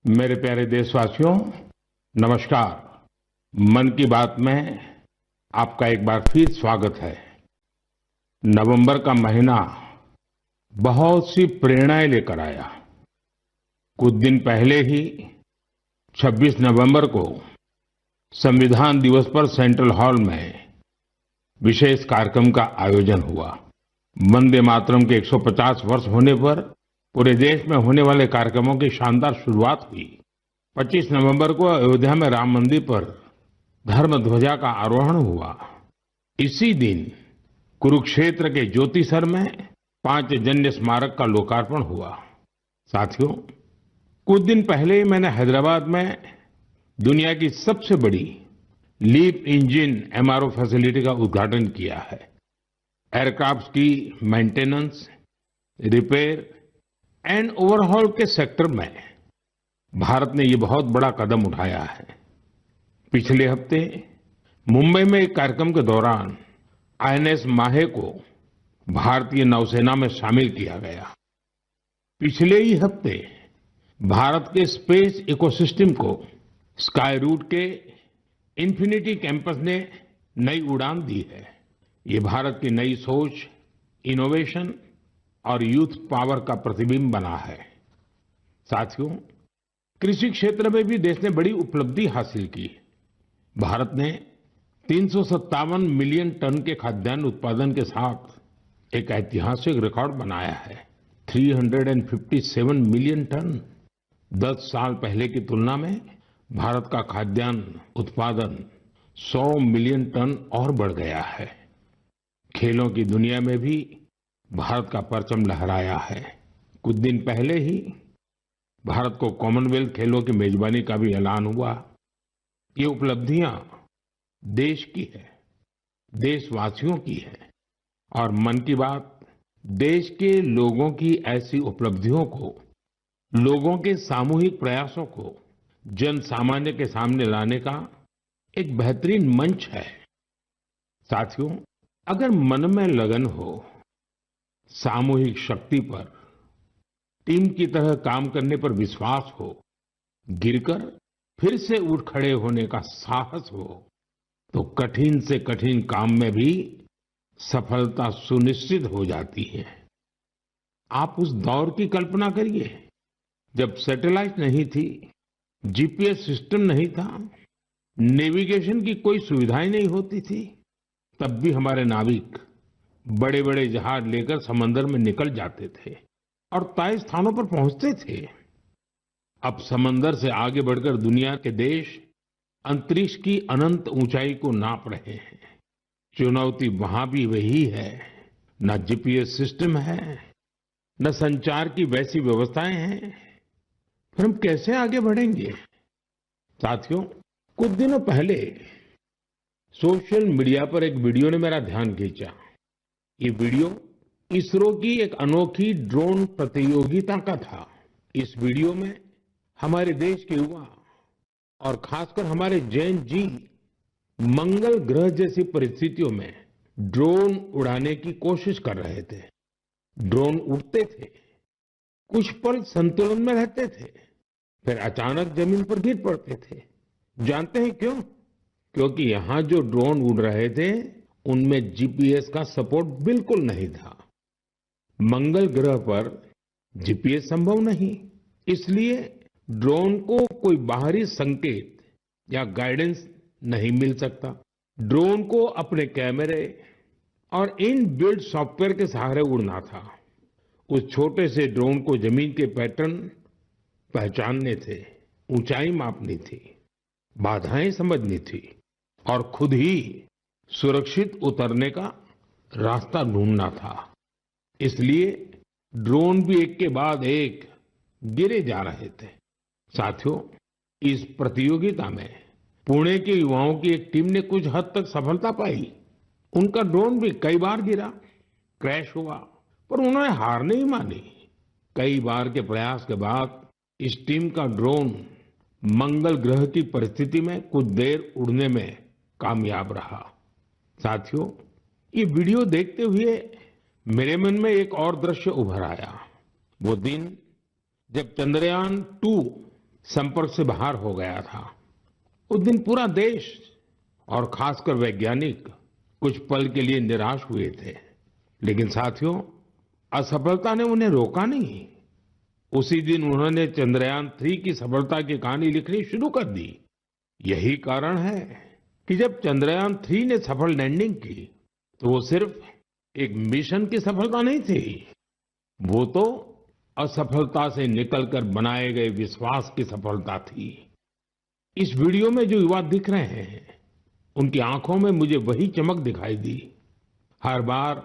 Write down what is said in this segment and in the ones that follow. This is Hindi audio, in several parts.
मेरे प्यारे देशवासियों, नमस्कार। मन की बात में आपका एक बार फिर स्वागत है। नवंबर का महीना बहुत सी प्रेरणाएं लेकर आया। कुछ दिन पहले ही 26 नवंबर को संविधान दिवस पर सेंट्रल हॉल में विशेष कार्यक्रम का आयोजन हुआ। वंदे मातरम के 150 वर्ष होने पर पूरे देश में होने वाले कार्यक्रमों की शानदार शुरुआत हुई। 25 नवंबर को अयोध्या में राम मंदिर पर धर्म ध्वजा का आरोहण हुआ। इसी दिन कुरुक्षेत्र के ज्योतिसर में पांचजन्य स्मारक का लोकार्पण हुआ। साथियों, कुछ दिन पहले मैंने हैदराबाद में दुनिया की सबसे बड़ी लीप इंजन एमआरओ फैसिलिटी का उद्घाटन किया है। एयरक्राफ्ट की मेंटेनेंस, रिपेयर एंड ओवरहॉल के सेक्टर में भारत ने ये बहुत बड़ा कदम उठाया है। पिछले हफ्ते मुंबई में एक कार्यक्रम के दौरान आईएनएस माहे को भारतीय नौसेना में शामिल किया गया। पिछले ही हफ्ते भारत के स्पेस इकोसिस्टम को स्काई रूट के इंफिनिटी कैंपस ने नई उड़ान दी है। ये भारत की नई सोच, इनोवेशन और यूथ पावर का प्रतिबिंब बना है। साथियों, कृषि क्षेत्र में भी देश ने बड़ी उपलब्धि हासिल की। भारत ने 357 मिलियन टन के खाद्यान्न उत्पादन के साथ एक ऐतिहासिक रिकॉर्ड बनाया है। 357 मिलियन टन। 10 साल पहले की तुलना में भारत का खाद्यान्न उत्पादन 100 मिलियन टन और बढ़ गया है। खेलों की दुनिया में भी भारत का परचम लहराया है। कुछ दिन पहले ही भारत को कॉमनवेल्थ खेलों की मेजबानी का भी ऐलान हुआ। ये उपलब्धियां देश की है, देशवासियों की है और मन की बात देश के लोगों की ऐसी उपलब्धियों को, लोगों के सामूहिक प्रयासों को जन सामान्य के सामने लाने का एक बेहतरीन मंच है। साथियों, अगर मन में लगन हो, सामूहिक शक्ति पर, टीम की तरह काम करने पर विश्वास हो, गिरकर फिर से उठ खड़े होने का साहस हो, तो कठिन से कठिन काम में भी सफलता सुनिश्चित हो जाती है। आप उस दौर की कल्पना करिए जब सैटेलाइट नहीं थी, जीपीएस सिस्टम नहीं था, नेविगेशन की कोई सुविधाएं नहीं होती थी। तब भी हमारे नाविक बड़े बड़े जहाज लेकर समंदर में निकल जाते थे और तय स्थानों पर पहुंचते थे। अब समंदर से आगे बढ़कर दुनिया के देश अंतरिक्ष की अनंत ऊंचाई को नाप रहे हैं। चुनौती वहां भी वही है। न जीपीएस सिस्टम है, न संचार की वैसी व्यवस्थाएं हैं। फिर हम कैसे आगे बढ़ेंगे? साथियों, कुछ दिनों पहले सोशल मीडिया पर एक वीडियो ने मेरा ध्यान खींचा। ये वीडियो इसरो की एक अनोखी ड्रोन प्रतियोगिता का था। इस वीडियो में हमारे देश के युवा और खासकर हमारे जैन जी मंगल ग्रह जैसी परिस्थितियों में ड्रोन उड़ाने की कोशिश कर रहे थे। ड्रोन उड़ते थे, कुछ पल संतुलन में रहते थे, फिर अचानक जमीन पर गिर पड़ते थे। जानते हैं क्यों? क्योंकि यहां जो ड्रोन उड़ रहे थे उनमें जीपीएस का सपोर्ट बिल्कुल नहीं था। मंगल ग्रह पर जीपीएस संभव नहीं, इसलिए ड्रोन को कोई बाहरी संकेत या गाइडेंस नहीं मिल सकता। ड्रोन को अपने कैमरे और इन बिल्ड सॉफ्टवेयर के सहारे उड़ना था। उस छोटे से ड्रोन को जमीन के पैटर्न पहचानने थे, ऊंचाई मापनी थी, बाधाएं समझनी थी और खुद ही सुरक्षित उतरने का रास्ता ढूंढना था। इसलिए ड्रोन भी एक के बाद एक गिरे जा रहे थे। साथियों, इस प्रतियोगिता में पुणे के युवाओं की एक टीम ने कुछ हद तक सफलता पाई। उनका ड्रोन भी कई बार गिरा, क्रैश हुआ, पर उन्होंने हार नहीं मानी। कई बार के प्रयास के बाद इस टीम का ड्रोन मंगल ग्रह की परिस्थिति में कुछ देर उड़ने में कामयाब रहा। साथियों, ये वीडियो देखते हुए मेरे मन में एक और दृश्य उभर आया। वो दिन जब चंद्रयान 2 संपर्क से बाहर हो गया था। उस दिन पूरा देश और खासकर वैज्ञानिक कुछ पल के लिए निराश हुए थे। लेकिन साथियों, असफलता ने उन्हें रोका नहीं। उसी दिन उन्होंने चंद्रयान-3 की सफलता की कहानी लिखनी शुरू कर दी। यही कारण है कि जब चंद्रयान-3 ने सफल लैंडिंग की तो वो सिर्फ एक मिशन की सफलता नहीं थी, वो तो असफलता से निकलकर बनाए गए विश्वास की सफलता थी। इस वीडियो में जो युवा दिख रहे हैं, उनकी आंखों में मुझे वही चमक दिखाई दी। हर बार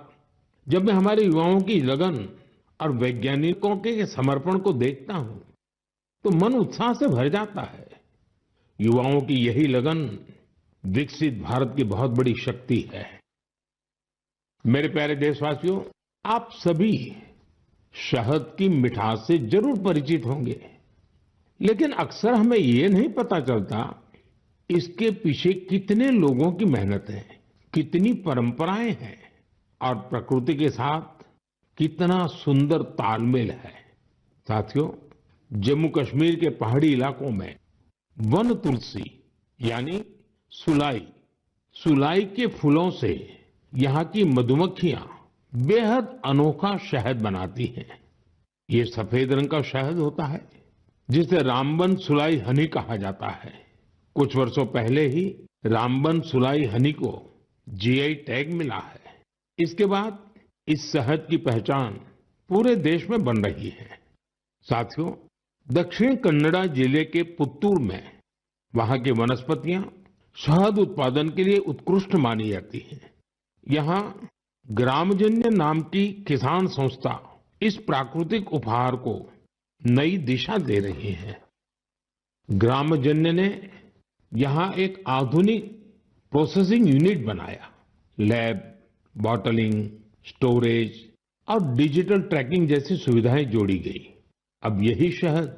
जब मैं हमारे युवाओं की लगन और वैज्ञानिकों के समर्पण को देखता हूं, तो मन उत्साह से भर जाता है। युवाओं की यही लगन विकसित भारत की बहुत बड़ी शक्ति है। मेरे प्यारे देशवासियों, आप सभी शहद की मिठास से जरूर परिचित होंगे, लेकिन अक्सर हमें ये नहीं पता चलता इसके पीछे कितने लोगों की मेहनत है, कितनी परंपराएं हैं और प्रकृति के साथ कितना सुंदर तालमेल है। साथियों, जम्मू कश्मीर के पहाड़ी इलाकों में वन तुलसी यानी सुलाई के फूलों से यहाँ की मधुमक्खियां बेहद अनोखा शहद बनाती हैं। ये सफेद रंग का शहद होता है जिसे रामबन सुलाई हनी कहा जाता है। कुछ वर्षों पहले ही रामबन सुलाई हनी को जीआई टैग मिला है। इसके बाद इस शहद की पहचान पूरे देश में बन रही है। साथियों, दक्षिण कन्नड़ा जिले के पुत्तूर में वहां की वनस्पतियां शहद उत्पादन के लिए उत्कृष्ट मानी जाती हैं। यहाँ ग्रामजन्य नाम की किसान संस्था इस प्राकृतिक उपहार को नई दिशा दे रही है। ग्रामजन्य ने यहाँ एक आधुनिक प्रोसेसिंग यूनिट बनाया। लैब, बॉटलिंग, स्टोरेज और डिजिटल ट्रैकिंग जैसी सुविधाएं जोड़ी गई। अब यही शहद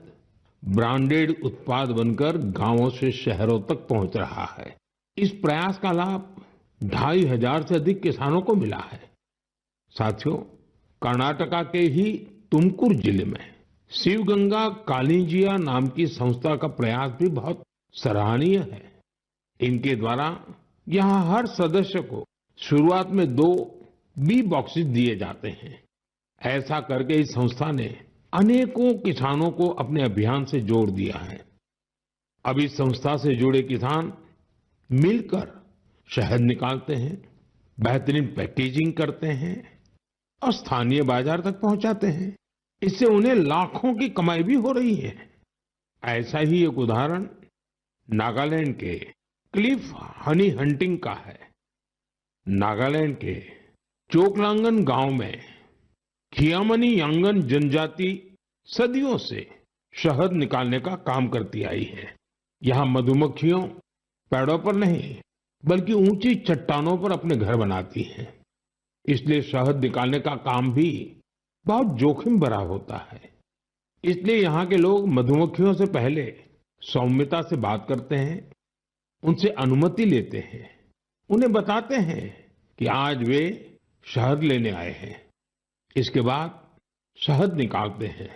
ब्रांडेड उत्पाद बनकर गांवों से शहरों तक पहुंच रहा है। इस प्रयास का लाभ 2,500 से अधिक किसानों को मिला है। साथियों, कर्नाटका के ही तुमकुर जिले में शिवगंगा कालिंजिया नाम की संस्था का प्रयास भी बहुत सराहनीय है। इनके द्वारा यहाँ हर सदस्य को शुरुआत में 2 बी बॉक्सेस दिए जाते हैं। ऐसा करके इस संस्था ने अनेकों किसानों को अपने अभियान से जोड़ दिया है। अब इस संस्था से जुड़े किसान मिलकर शहद निकालते हैं, बेहतरीन पैकेजिंग करते हैं और स्थानीय बाजार तक पहुंचाते हैं। इससे उन्हें लाखों की कमाई भी हो रही है। ऐसा ही एक उदाहरण नागालैंड के क्लिफ हनी हंटिंग का है। नागालैंड के चोकलांगन गांव में खियामनी यांगन जनजाति सदियों से शहद निकालने का काम करती आई है। यहाँ मधुमक्खियों पेड़ों पर नहीं बल्कि ऊंची चट्टानों पर अपने घर बनाती हैं। इसलिए शहद निकालने का काम भी बहुत जोखिम भरा होता है। इसलिए यहाँ के लोग मधुमक्खियों से पहले सौम्यता से बात करते हैं, उनसे अनुमति लेते हैं, उन्हें बताते हैं कि आज वे शहद लेने आए हैं। इसके बाद शहद निकालते हैं।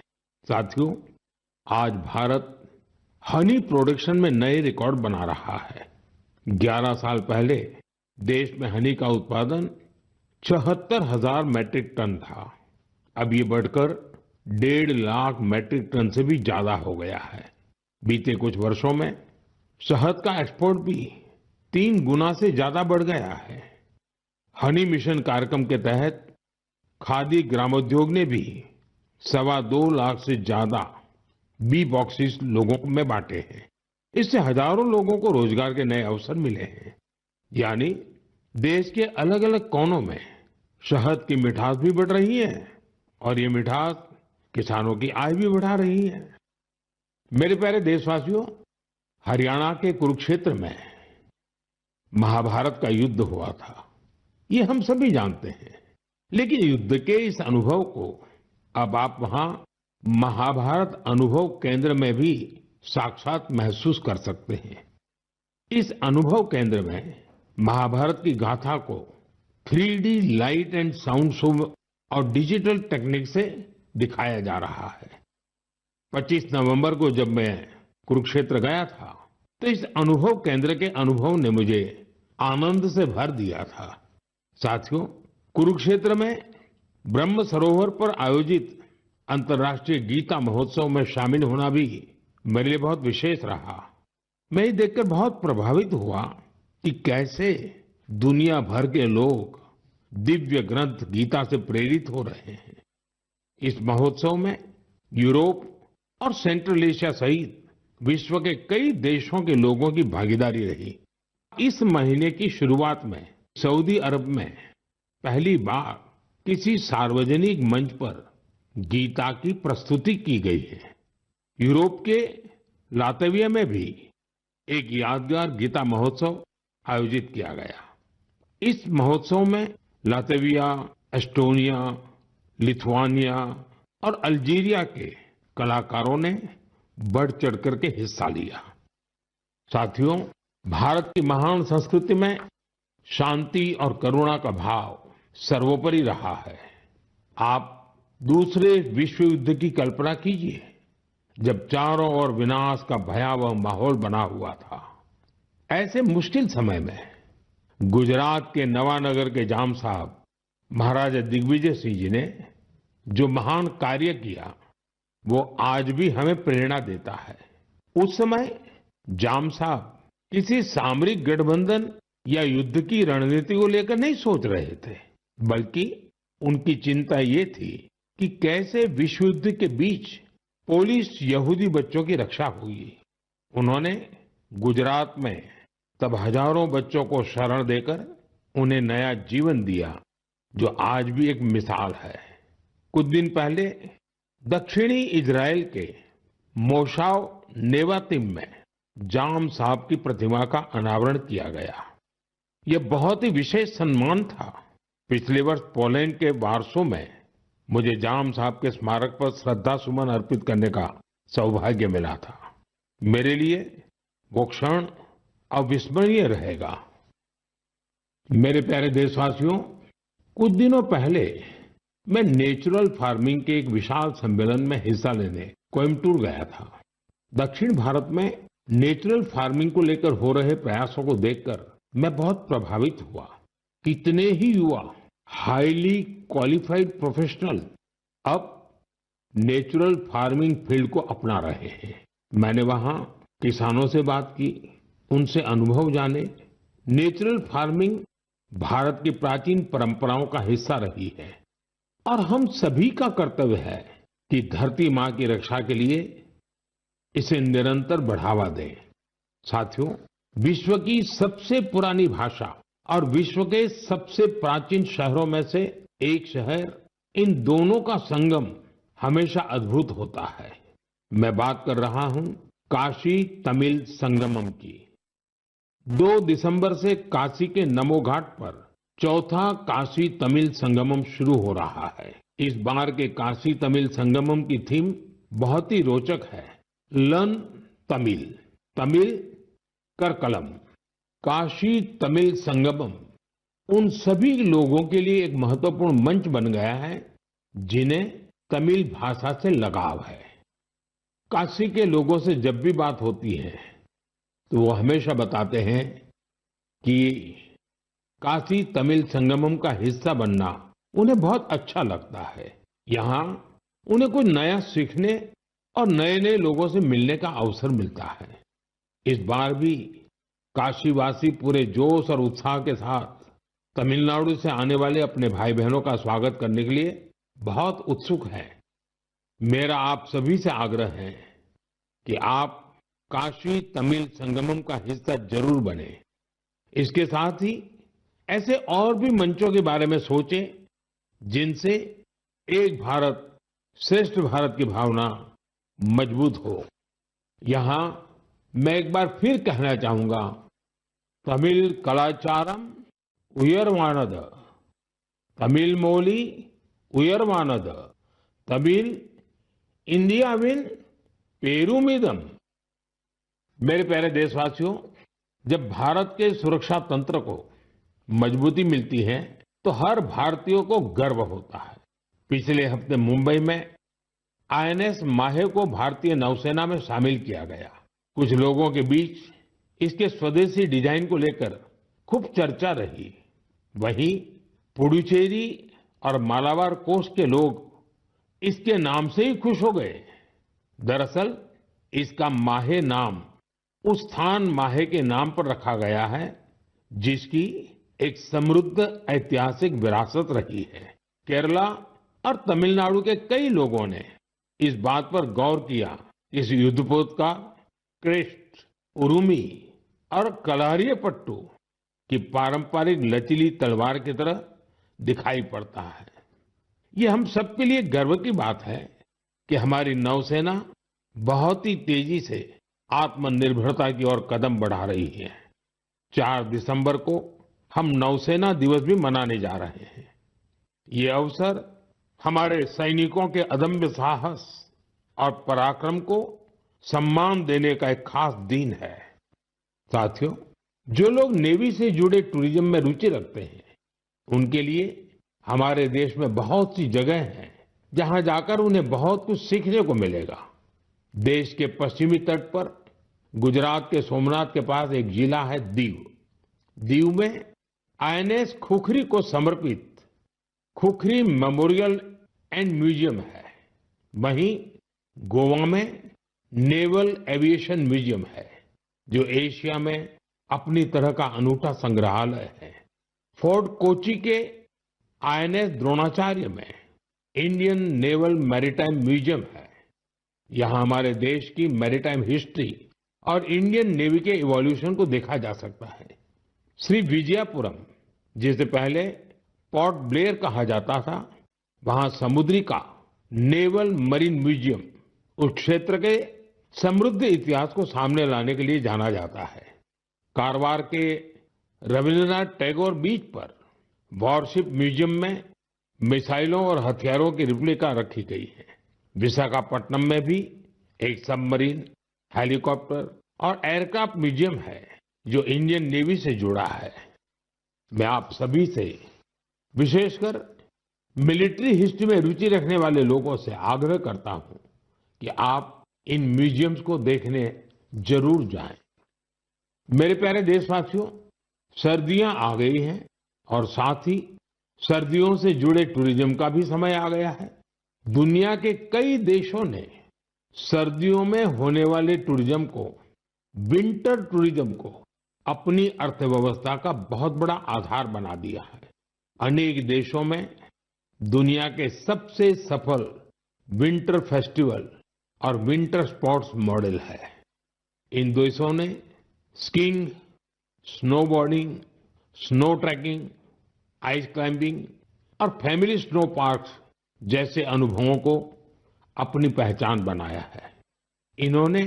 साथियों, आज भारत हनी प्रोडक्शन में नए रिकॉर्ड बना रहा है। 11 साल पहले देश में हनी का उत्पादन 74,000 मैट्रिक टन था। अब ये बढ़कर 1.5 लाख मैट्रिक टन से भी ज्यादा हो गया है। बीते कुछ वर्षों में शहद का एक्सपोर्ट भी 3 गुना से ज्यादा बढ़ गया है। हनी मिशन कार्यक्रम के तहत खादी ग्रामोद्योग ने भी 2.25 लाख से ज्यादा बी बॉक्सेस लोगों में बांटे हैं। इससे हजारों लोगों को रोजगार के नए अवसर मिले हैं। यानी देश के अलग अलग कोनों में शहद की मिठास भी बढ़ रही है और ये मिठास किसानों की आय भी बढ़ा रही है। मेरे प्यारे देशवासियों, हरियाणा के कुरुक्षेत्र में महाभारत का युद्ध हुआ था, ये हम सभी जानते हैं। लेकिन युद्ध के इस अनुभव को अब आप वहां महाभारत अनुभव केंद्र में भी साक्षात महसूस कर सकते हैं। इस अनुभव केंद्र में महाभारत की गाथा को 3D light and sound show और डिजिटल टेक्निक से दिखाया जा रहा है। 25 नवंबर को जब मैं कुरुक्षेत्र गया था तो इस अनुभव केंद्र के अनुभव ने मुझे आनंद से भर दिया था। साथियों, कुरुक्षेत्र में ब्रह्म सरोवर पर आयोजित अंतर्राष्ट्रीय गीता महोत्सव में शामिल होना भी मेरे लिए बहुत विशेष रहा। मैं ये देखकर बहुत प्रभावित हुआ कि कैसे दुनिया भर के लोग दिव्य ग्रंथ गीता से प्रेरित हो रहे हैं। इस महोत्सव में यूरोप और सेंट्रल एशिया सहित विश्व के कई देशों के लोगों की भागीदारी रही। इस महीने की शुरुआत में सऊदी अरब में पहली बार किसी सार्वजनिक मंच पर गीता की प्रस्तुति की गई है। यूरोप के लातविया में भी एक यादगार गीता महोत्सव आयोजित किया गया। इस महोत्सव में लातविया, एस्टोनिया, लिथुआनिया और अल्जीरिया के कलाकारों ने बढ़ चढ़कर के हिस्सा लिया। साथियों, भारत की महान संस्कृति में शांति और करुणा का भाव सर्वोपरि रहा है। आप दूसरे विश्व युद्ध की कल्पना कीजिए, जब चारों ओर विनाश का भयावह माहौल बना हुआ था। ऐसे मुश्किल समय में गुजरात के नवानगर के जाम साहब महाराजा दिग्विजय सिंह जी ने जो महान कार्य किया, वो आज भी हमें प्रेरणा देता है। उस समय जाम साहब किसी सामरिक गठबंधन या युद्ध की रणनीति को लेकर नहीं सोच रहे थे, बल्कि उनकी चिंता ये थी कि कैसे विश्व युद्ध के बीच पोलिश यहूदी बच्चों की रक्षा हुई। उन्होंने गुजरात में तब हजारों बच्चों को शरण देकर उन्हें नया जीवन दिया, जो आज भी एक मिसाल है। कुछ दिन पहले दक्षिणी इजराइल के मोशाव नेवातिम में जाम साहब की प्रतिमा का अनावरण किया गया। यह बहुत ही विशेष सम्मान था। पिछले वर्ष पोलैंड के वार्सो में मुझे जाम साहब के स्मारक पर श्रद्धा सुमन अर्पित करने का सौभाग्य मिला था। मेरे लिए वो क्षण अविस्मरणीय रहेगा। मेरे प्यारे देशवासियों, कुछ दिनों पहले मैं नेचुरल फार्मिंग के एक विशाल सम्मेलन में हिस्सा लेने कोयम्बटूर गया था। दक्षिण भारत में नेचुरल फार्मिंग को लेकर हो रहे प्रयासों को देखकर मैं बहुत प्रभावित हुआ। कितने ही युवा हाईली क्वालिफाइड प्रोफेशनल अब नेचुरल फार्मिंग फील्ड को अपना रहे हैं। मैंने वहां किसानों से बात की, उनसे अनुभव जाने। नेचुरल फार्मिंग भारत की प्राचीन परंपराओं का हिस्सा रही है और हम सभी का कर्तव्य है कि धरती मां की रक्षा के लिए इसे निरंतर बढ़ावा दें। साथियों, विश्व की सबसे पुरानी भाषा और विश्व के सबसे प्राचीन शहरों में से एक शहर, इन दोनों का संगम हमेशा अद्भुत होता है। मैं बात कर रहा हूं काशी तमिल संगमम की। 2 दिसंबर से काशी के नमो घाट पर चौथा काशी तमिल संगमम शुरू हो रहा है। इस बार के काशी तमिल संगमम की थीम बहुत ही रोचक है। लर्न तमिल, तमिल कर कलम। काशी तमिल संगमम उन सभी लोगों के लिए एक महत्वपूर्ण मंच बन गया है जिन्हें तमिल भाषा से लगाव है। काशी के लोगों से जब भी बात होती है तो वो हमेशा बताते हैं कि काशी तमिल संगमम का हिस्सा बनना उन्हें बहुत अच्छा लगता है। यहाँ उन्हें कुछ नया सीखने और नए नए लोगों से मिलने का अवसर मिलता है। इस बार भी काशीवासी पूरे जोश और उत्साह के साथ तमिलनाडु से आने वाले अपने भाई बहनों का स्वागत करने के लिए बहुत उत्सुक हैं। मेरा आप सभी से आग्रह है कि आप काशी तमिल संगमम का हिस्सा जरूर बने। इसके साथ ही ऐसे और भी मंचों के बारे में सोचें जिनसे एक भारत श्रेष्ठ भारत की भावना मजबूत हो। यहाँ मैं एक बार फिर कहना चाहूंगा, तमिल कलाचारम उयर्वानद, तमिल मोली उयर्वानद, तमिल इंडियाविन पेरुमिदम। मेरे प्यारे देशवासियों, जब भारत के सुरक्षा तंत्र को मजबूती मिलती है तो हर भारतीय को गर्व होता है। पिछले हफ्ते मुंबई में आईएनएस माहे को भारतीय नौसेना में शामिल किया गया। कुछ लोगों के बीच इसके स्वदेशी डिजाइन को लेकर खूब चर्चा रही। वहीं पुडुचेरी और मालाबार कोस्ट के लोग इसके नाम से ही खुश हो गए। दरअसल इसका माहे नाम उस स्थान माहे के नाम पर रखा गया है जिसकी एक समृद्ध ऐतिहासिक विरासत रही है। केरला और तमिलनाडु के कई लोगों ने इस बात पर गौर किया, इस युद्धपोत का क्रेस्ट, उरुमी और कलारियापट्टू की पारंपरिक लचीली तलवार की तरह दिखाई पड़ता है। ये हम सबके लिए गर्व की बात है कि हमारी नौसेना बहुत ही तेजी से आत्मनिर्भरता की ओर कदम बढ़ा रही है। 4 दिसंबर को हम नौसेना दिवस भी मनाने जा रहे हैं। ये अवसर हमारे सैनिकों के अदम्य साहस और पराक्रम को सम्मान देने का एक खास दिन है। साथियों, जो लोग नेवी से जुड़े टूरिज्म में रुचि रखते हैं, उनके लिए हमारे देश में बहुत सी जगह हैं जहां जाकर उन्हें बहुत कुछ सीखने को मिलेगा। देश के पश्चिमी तट पर गुजरात के सोमनाथ के पास एक जिला है दीव। दीव में आईएनएस खुखरी को समर्पित खुखरी मेमोरियल एंड म्यूजियम है। वहीं गोवा में नेवल एविएशन म्यूजियम है जो एशिया में अपनी तरह का अनूठा संग्रहालय है। फोर्ट कोची के आईएनएस द्रोणाचार्य में इंडियन नेवल मैरीटाइम म्यूजियम है। यहाँ हमारे देश की मैरीटाइम हिस्ट्री और इंडियन नेवी के इवोल्यूशन को देखा जा सकता है। श्री विजयपुरम, जिसे पहले पोर्ट ब्लेयर कहा जाता था, वहां समुद्री का नेवल मरीन म्यूजियम उस क्षेत्र के समृद्ध इतिहास को सामने लाने के लिए जाना जाता है। कारवार के रविंद्रनाथ टैगोर बीच पर वॉरशिप म्यूजियम में मिसाइलों और हथियारों की रिप्लिका रखी गई है। विशाखापट्टनम में भी एक सबमरीन, हेलीकॉप्टर और एयरक्राफ्ट म्यूजियम है जो इंडियन नेवी से जुड़ा है। मैं आप सभी से, विशेषकर मिलिट्री हिस्ट्री में रुचि रखने वाले लोगों से आग्रह करता हूं कि आप इन म्यूजियम्स को देखने जरूर जाएं। मेरे प्यारे देशवासियों, सर्दियां आ गई हैं और साथ ही सर्दियों से जुड़े टूरिज्म का भी समय आ गया है। दुनिया के कई देशों ने सर्दियों में होने वाले टूरिज्म को, विंटर टूरिज्म को अपनी अर्थव्यवस्था का बहुत बड़ा आधार बना दिया है। अनेक देशों में दुनिया के सबसे सफल विंटर फेस्टिवल और विंटर स्पोर्ट्स मॉडल है। इन देशों ने skiing, snowboarding, snow trekking, ice climbing और फैमिली स्नो पार्क्स जैसे अनुभवों को अपनी पहचान बनाया है। इन्होंने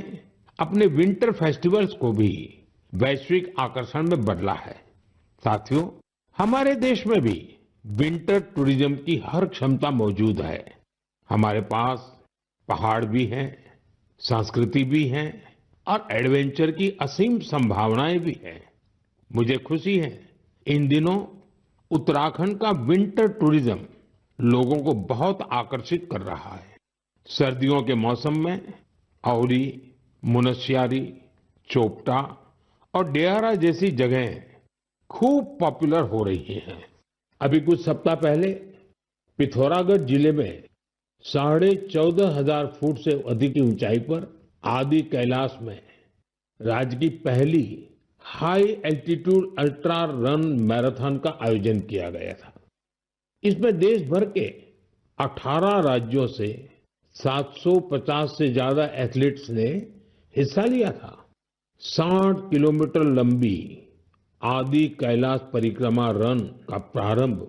अपने विंटर फेस्टिवल्स को भी वैश्विक आकर्षण में बदला है। साथियों, हमारे देश में भी विंटर टूरिज्म की हर क्षमता मौजूद है। हमारे पास पहाड़ भी हैं, संस्कृति भी है और एडवेंचर की असीम संभावनाएं भी हैं। मुझे खुशी है, इन दिनों उत्तराखंड का विंटर टूरिज्म लोगों को बहुत आकर्षित कर रहा है। सर्दियों के मौसम में औली, मुनस्यारी, चोपटा और डेहरा जैसी जगहें खूब पॉपुलर हो रही हैं। अभी कुछ सप्ताह पहले पिथौरागढ़ जिले में 14,500 फुट से अधिक की ऊंचाई पर आदि कैलाश में राज्य की पहली high altitude ultra run marathon का आयोजन किया गया था। इसमें देश भर के 18 राज्यों से 750 से ज्यादा एथलीट्स ने हिस्सा लिया था। 60 किलोमीटर लंबी आदि कैलाश परिक्रमा रन का प्रारंभ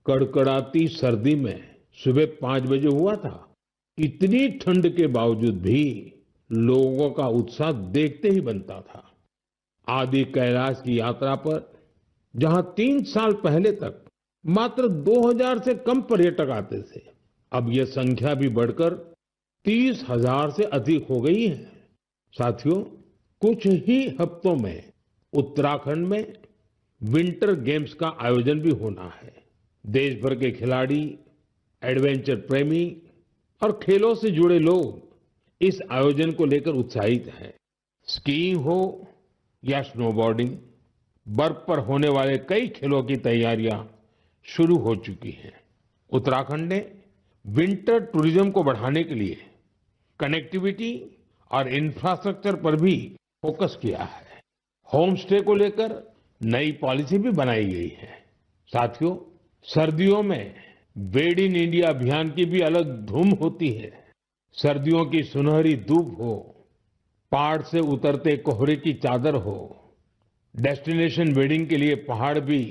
कड़कड़ाती सर्दी में सुबह 5 बजे हुआ था। इतनी ठंड के बावजूद भी लोगों का उत्साह देखते ही बनता था। आदि कैलाश की यात्रा पर जहां 3 साल पहले तक मात्र 2000 से कम पर्यटक आते थे, अब यह संख्या भी बढ़कर 30,000 से अधिक हो गई है। साथियों, कुछ ही हफ्तों में उत्तराखंड में विंटर गेम्स का आयोजन भी होना है। देश भर के खिलाड़ी, एडवेंचर प्रेमी और खेलों से जुड़े लोग इस आयोजन को लेकर उत्साहित हैं। स्कीइंग हो या स्नोबोर्डिंग, बर्फ पर होने वाले कई खेलों की तैयारियां शुरू हो चुकी हैं। उत्तराखंड ने विंटर टूरिज्म को बढ़ाने के लिए कनेक्टिविटी और इंफ्रास्ट्रक्चर पर भी फोकस किया है। होम स्टे को लेकर नई पॉलिसी भी बनाई गई है। साथियों, सर्दियों में वेड इन इंडिया अभियान की भी अलग धूम होती है। सर्दियों की सुनहरी धूप हो, पहाड़ से उतरते कोहरे की चादर हो, डेस्टिनेशन वेडिंग के लिए पहाड़ भी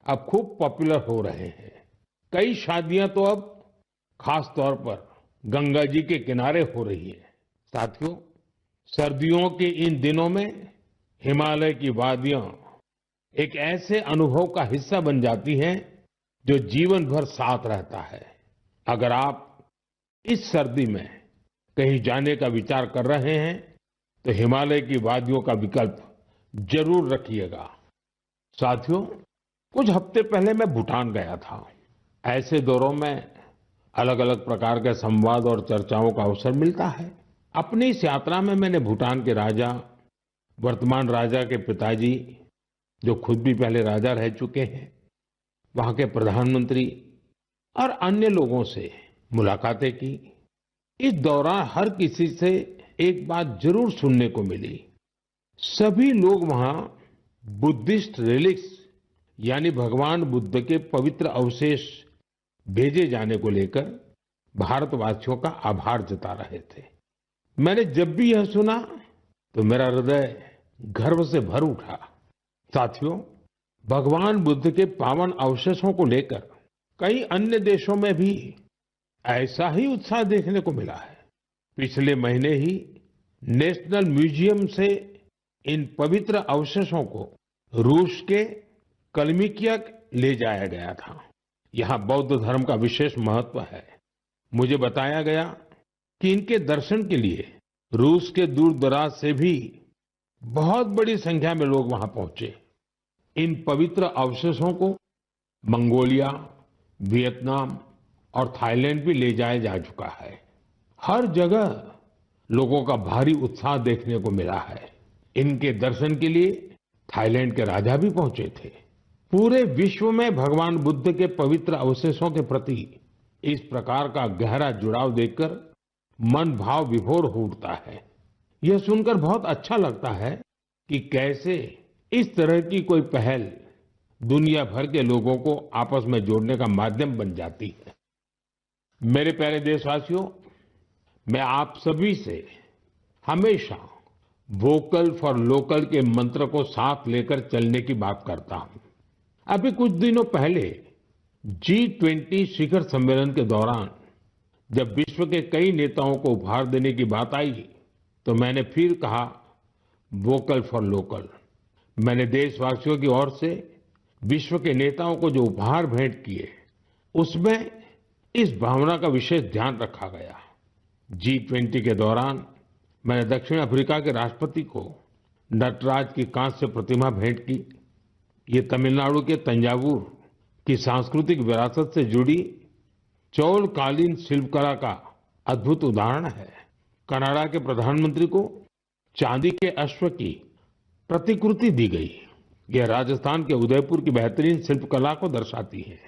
अब खूब पॉपुलर हो रहे हैं। कई शादियां तो अब खास तौर पर गंगा जी के किनारे हो रही है। साथियों, सर्दियों के इन दिनों में हिमालय की वादियां एक ऐसे अनुभव का हिस्सा बन जाती हैं जो जीवन भर साथ रहता है। अगर आप इस सर्दी में कहीं जाने का विचार कर रहे हैं तो हिमालय की वादियों का विकल्प जरूर रखिएगा। साथियों, कुछ हफ्ते पहले मैं भूटान गया था। ऐसे दौरों में अलग अलग प्रकार के संवाद और चर्चाओं का अवसर मिलता है। अपनी इस यात्रा में मैंने भूटान के राजा, वर्तमान राजा के पिताजी, जो खुद भी पहले राजा रह चुके हैं, वहां के प्रधानमंत्री और अन्य लोगों से मुलाकातें की। इस दौरान हर किसी से एक बात जरूर सुनने को मिली। सभी लोग वहां बुद्धिस्ट रिलिक्स यानी भगवान बुद्ध के पवित्र अवशेष भेजे जाने को लेकर भारतवासियों का आभार जता रहे थे। मैंने जब भी यह सुना तो मेरा हृदय गर्व से भर उठा। साथियों, भगवान बुद्ध के पावन अवशेषों को लेकर कई अन्य देशों में भी ऐसा ही उत्साह देखने को मिला है। पिछले महीने ही नेशनल म्यूजियम से इन पवित्र अवशेषों को रूस के कलमिकिया ले जाया गया था। यहाँ बौद्ध धर्म का विशेष महत्व है। मुझे बताया गया कि इनके दर्शन के लिए रूस के दूर दराज से भी बहुत बड़ी संख्या में लोग वहां पहुंचे। इन पवित्र अवशेषों को मंगोलिया, वियतनाम और थाईलैंड भी ले जाया जा चुका है। हर जगह लोगों का भारी उत्साह देखने को मिला है। इनके दर्शन के लिए थाईलैंड के राजा भी पहुंचे थे। पूरे विश्व में भगवान बुद्ध के पवित्र अवशेषों के प्रति इस प्रकार का गहरा जुड़ाव देखकर मन भाव विभोर हो उठता है। यह सुनकर बहुत अच्छा लगता है कि कैसे इस तरह की कोई पहल दुनिया भर के लोगों को आपस में जोड़ने का माध्यम बन जाती है। मेरे प्यारे देशवासियों, मैं आप सभी से हमेशा वोकल फॉर लोकल के मंत्र को साथ लेकर चलने की बात करता हूं। अभी कुछ दिनों पहले G20 शिखर सम्मेलन के दौरान जब विश्व के कई नेताओं को उपहार देने की बात आई तो मैंने फिर कहा वोकल फॉर लोकल। मैंने देशवासियों की ओर से विश्व के नेताओं को जो उपहार भेंट किए उसमें इस भावना का विशेष ध्यान रखा गया। G20 के दौरान मैंने दक्षिण अफ्रीका के राष्ट्रपति को नटराज की कांस्य प्रतिमा भेंट की। ये तमिलनाडु के तंजावुर की सांस्कृतिक विरासत से जुड़ी चौलकालीन शिल्पकला का अद्भुत उदाहरण है। कनाडा के प्रधानमंत्री को चांदी के अश्व की प्रतिकृति दी गई। यह राजस्थान के उदयपुर की बेहतरीन शिल्पकला को दर्शाती है।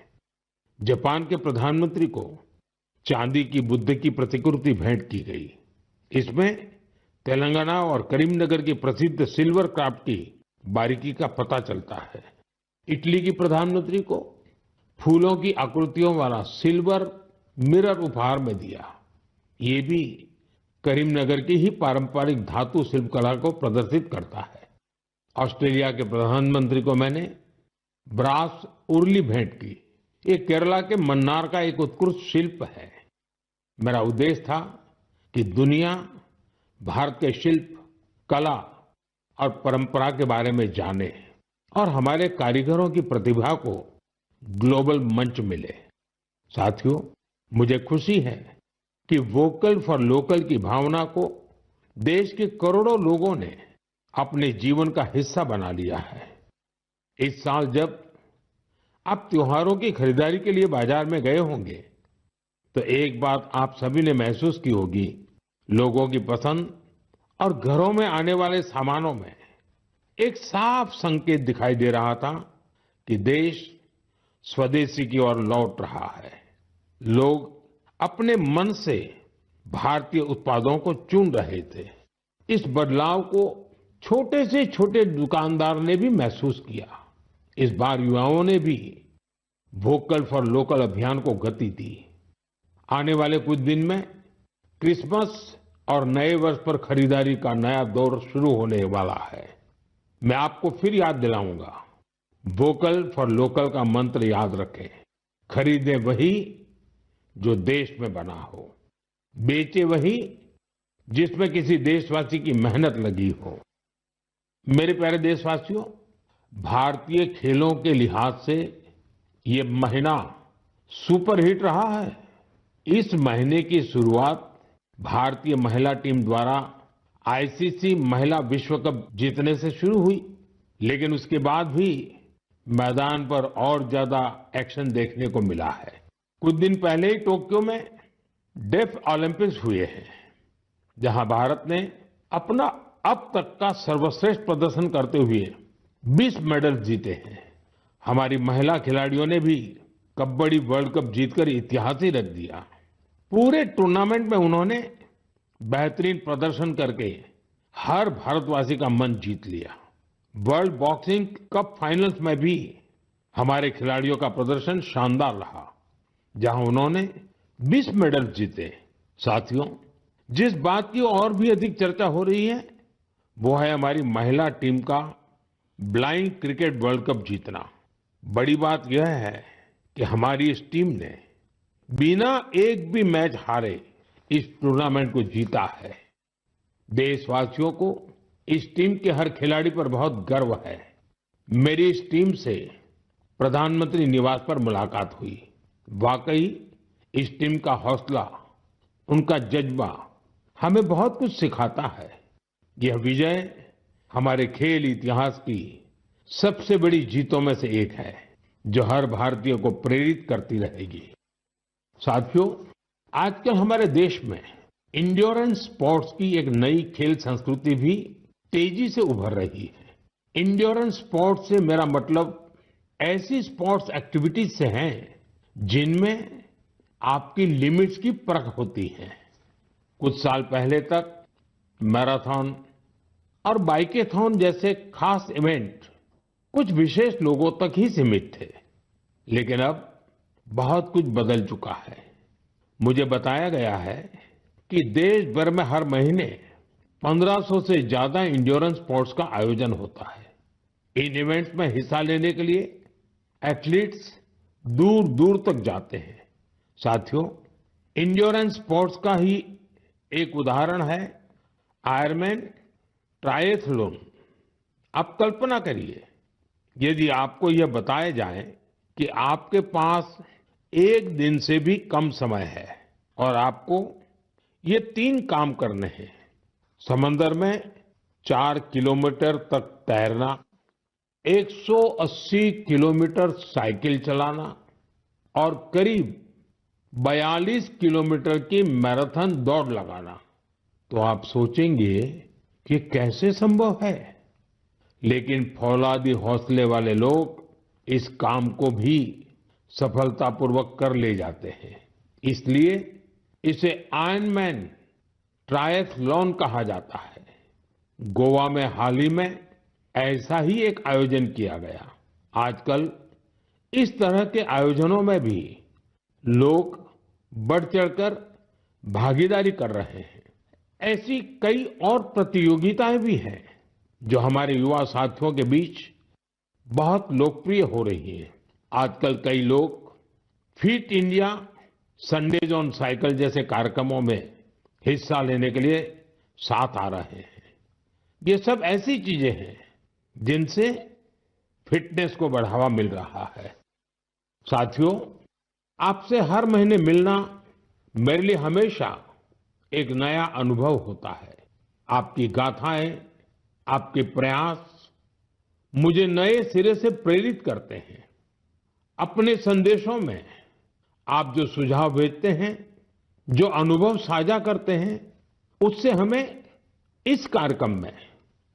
जापान के प्रधानमंत्री को चांदी की बुद्ध की प्रतिकृति भेंट की गई। इसमें तेलंगाना और करीमनगर की प्रसिद्ध सिल्वर क्राफ्ट की बारीकी का पता चलता है। इटली की प्रधानमंत्री को फूलों की आकृतियों वाला सिल्वर मिरर उपहार में दिया। ये भी करीमनगर की ही पारंपरिक धातु शिल्पकला को प्रदर्शित करता है। ऑस्ट्रेलिया के प्रधानमंत्री को मैंने ब्रास उर्ली भेंट की। ये केरला के मन्नार का एक उत्कृष्ट शिल्प है। मेरा उद्देश्य था कि दुनिया भारत के शिल्प, कला और परंपरा के बारे में जाने और हमारे कारीगरों की प्रतिभा को ग्लोबल मंच मिले। साथियों, मुझे खुशी है कि वोकल फॉर लोकल की भावना को देश के करोड़ों लोगों ने अपने जीवन का हिस्सा बना लिया है। इस साल जब आप त्योहारों की खरीदारी के लिए बाजार में गए होंगे तो एक बात आप सभी ने महसूस की होगी, लोगों की पसंद और घरों में आने वाले सामानों में एक साफ संकेत दिखाई दे रहा था कि देश स्वदेशी की ओर लौट रहा है। लोग अपने मन से भारतीय उत्पादों को चुन रहे थे। इस बदलाव को छोटे से छोटे दुकानदार ने भी महसूस किया। इस बार युवाओं ने भी वोकल फॉर लोकल अभियान को गति दी। आने वाले कुछ दिन में क्रिसमस और नए वर्ष पर खरीदारी का नया दौर शुरू होने वाला है। मैं आपको फिर याद दिलाऊंगा, वोकल फॉर लोकल का मंत्र याद रखें। खरीदें वही जो देश में बना हो, बेचे वही जिसमें किसी देशवासी की मेहनत लगी हो। मेरे प्यारे देशवासियों, भारतीय खेलों के लिहाज से ये महीना सुपरहिट रहा है। इस महीने की शुरुआत भारतीय महिला टीम द्वारा आईसीसी महिला विश्व कप जीतने से शुरू हुई, लेकिन उसके बाद भी मैदान पर और ज्यादा एक्शन देखने को मिला है। कुछ दिन पहले ही टोक्यो में डेफ ओलंपिक्स हुए हैं, जहां भारत ने अपना अब तक का सर्वश्रेष्ठ प्रदर्शन करते हुए 20 मेडल जीते हैं। हमारी महिला खिलाड़ियों ने भी कबड्डी वर्ल्ड कप जीतकर इतिहास ही रच दिया। पूरे टूर्नामेंट में उन्होंने बेहतरीन प्रदर्शन करके हर भारतवासी का मन जीत लिया। वर्ल्ड बॉक्सिंग कप फाइनल्स में भी हमारे खिलाड़ियों का प्रदर्शन शानदार रहा, जहां उन्होंने 20 मेडल जीते। साथियों, जिस बात की और भी अधिक चर्चा हो रही है वो है हमारी महिला टीम का ब्लाइंड क्रिकेट वर्ल्ड कप जीतना। बड़ी बात यह है कि हमारी इस टीम ने बिना एक भी मैच हारे इस टूर्नामेंट को जीता है। देशवासियों को इस टीम के हर खिलाड़ी पर बहुत गर्व है। मेरी इस टीम से प्रधानमंत्री निवास पर मुलाकात हुई। वाकई इस टीम का हौसला, उनका जज्बा हमें बहुत कुछ सिखाता है। यह विजय हमारे खेल इतिहास की सबसे बड़ी जीतों में से एक है, जो हर भारतीय को प्रेरित करती रहेगी। साथियों, आजकल हमारे देश में इंड्योरेंस स्पोर्ट्स की एक नई खेल संस्कृति भी तेजी से उभर रही है। इंड्योरेंस स्पोर्ट्स से मेरा मतलब ऐसी स्पोर्ट्स एक्टिविटीज से है जिनमें आपकी लिमिट्स की परख होती है। कुछ साल पहले तक मैराथन और बाइकेथॉन जैसे खास इवेंट कुछ विशेष लोगों तक ही सीमित थे, लेकिन अब बहुत कुछ बदल चुका है। मुझे बताया गया है कि देश भर में हर महीने 1500 से ज्यादा इंड्योरेंस स्पोर्ट्स का आयोजन होता है। इन इवेंट्स में हिस्सा लेने के लिए एथलीट्स दूर दूर तक जाते हैं। साथियों, इंड्योरेंस स्पोर्ट्स का ही एक उदाहरण है आयरमैन ट्रायथलॉन। आप कल्पना करिए, यदि आपको यह बताया जाए कि आपके पास एक दिन से भी कम समय है और आपको ये 3 काम करने हैं: समंदर में 4 किलोमीटर तक तैरना, 180 किलोमीटर साइकिल चलाना और करीब 42 किलोमीटर की मैराथन दौड़ लगाना, तो आप सोचेंगे कि कैसे संभव है। लेकिन फौलादी हौसले वाले लोग इस काम को भी सफलतापूर्वक कर ले जाते हैं। इसलिए इसे आयरनमैन ट्रायथलॉन कहा जाता है। गोवा में हाल ही में ऐसा ही एक आयोजन किया गया। आजकल इस तरह के आयोजनों में भी लोग बढ़ चढ़कर भागीदारी कर रहे हैं। ऐसी कई और प्रतियोगिताएं भी हैं जो हमारे युवा साथियों के बीच बहुत लोकप्रिय हो रही हैं। आजकल कई लोग fit India, Sundays on cycle जैसे कार्यक्रमों में हिस्सा लेने के लिए साथ आ रहे हैं। ये सब ऐसी चीजें हैं जिनसे फिटनेस को बढ़ावा मिल रहा है। साथियों, आपसे हर महीने मिलना मेरे लिए हमेशा एक नया अनुभव होता है। आपकी गाथाएं, आपके प्रयास मुझे नए सिरे से प्रेरित करते हैं। अपने संदेशों में आप जो सुझाव भेजते हैं, जो अनुभव साझा करते हैं, उससे हमें इस कार्यक्रम में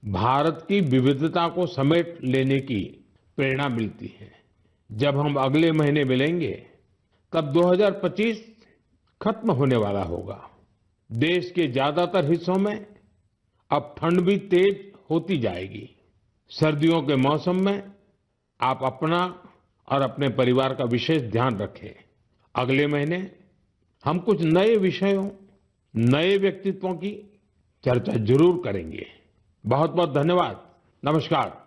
भारत की विविधता को समेट लेने की प्रेरणा मिलती है। जब हम अगले महीने मिलेंगे तब 2025 खत्म होने वाला होगा। देश के ज्यादातर हिस्सों में अब ठंड भी तेज होती जाएगी। सर्दियों के मौसम में आप अपना और अपने परिवार का विशेष ध्यान रखें। अगले महीने हम कुछ नए विषयों, नए व्यक्तित्वों की चर्चा जरूर करेंगे। बहुत बहुत धन्यवाद। नमस्कार।